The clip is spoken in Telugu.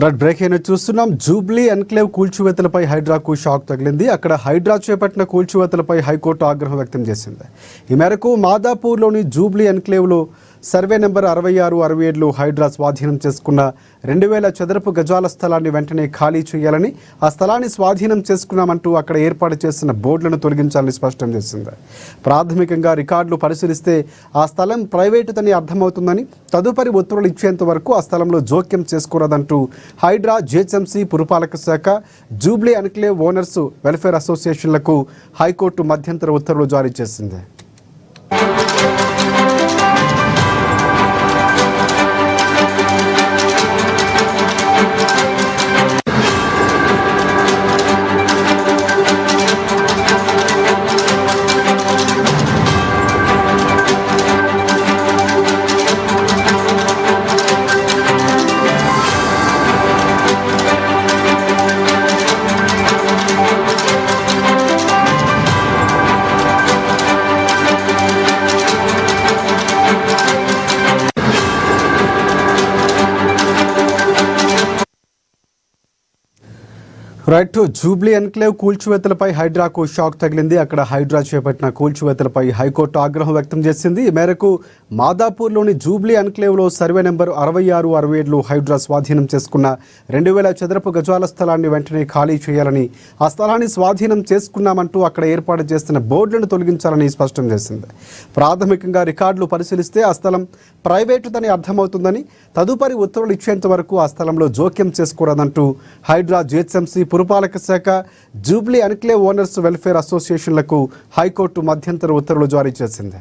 రెడ్ బ్రేక్ అయిన చూస్తున్నాం. జూబ్లీ ఎన్క్లేవ్ కూల్చివేతలపై హైడ్రాకు షాక్ తగిలింది. అక్కడ హైడ్రా చేపట్టిన కూల్చివేతలపై హైకోర్టు ఆగ్రహం వ్యక్తం చేసింది. ఈ మేరకు మాదాపూర్లోని జూబ్లీ ఎన్క్లేవ్లో సర్వే నెంబర్ 66-67లో హైడ్రా స్వాధీనం చేసుకున్న 2000 చదరపు గజాల స్థలాన్ని వెంటనే ఖాళీ చేయాలని, ఆ స్థలాన్ని స్వాధీనం చేసుకున్నామంటూ అక్కడ ఏర్పాటు చేసిన బోర్డులను తొలగించాలని స్పష్టం చేసింది. ప్రాథమికంగా రికార్డులు పరిశీలిస్తే ఆ స్థలం ప్రైవేటుదని అర్థమవుతుందని, తదుపరి ఉత్తర్వులు ఇచ్చేంత వరకు ఆ స్థలంలో జోక్యం చేసుకోరాదంటూ హైడ్రా, జిహెచ్ఎంసీ, పురపాలక శాఖ, జూబ్లీ ఎన్క్లేవ్ ఓనర్స్ వెల్ఫేర్ అసోసియేషన్లకు హైకోర్టు మధ్యంతర ఉత్తర్వులు జారీ చేసింది. రైట్. జూబ్లీ ఎన్క్లేవ్ కూల్చివేతలపై హైడ్రాకు షాక్ తగిలింది. అక్కడ హైడ్రా చేపట్టిన కూల్చివేతలపై హైకోర్టు ఆగ్రహం వ్యక్తం చేసింది. ఈ మేరకు మాదాపూర్లోని జూబ్లీ ఎన్క్లేవ్లో సర్వే నెంబర్ 66-67లో హైడ్రా స్వాధీనం చేసుకున్న 2000 చదరపు గజాల స్థలాన్ని వెంటనే ఖాళీ చేయాలని, ఆ స్థలాన్ని స్వాధీనం చేసుకున్నామంటూ అక్కడ ఏర్పాటు చేస్తున్న బోర్డులను తొలగించాలని స్పష్టం చేసింది. ప్రాథమికంగా రికార్డులు పరిశీలిస్తే ఆ స్థలం ప్రైవేటుదని అర్థమవుతుందని, తదుపరి ఉత్తర్వులు ఇచ్చేంత వరకు ఆ స్థలంలో జోక్యం చేసుకోరాదంటూ హైడ్రా, జిహెచ్ఎంసీ, పురపాలక శాఖ, జూబ్లీ ఎన్క్లేవ్ ఓనర్స్ వెల్ఫేర్ అసోసియేషన్లకు హైకోర్టు మధ్యంతర ఉత్తర్వులు జారీ చేసింది.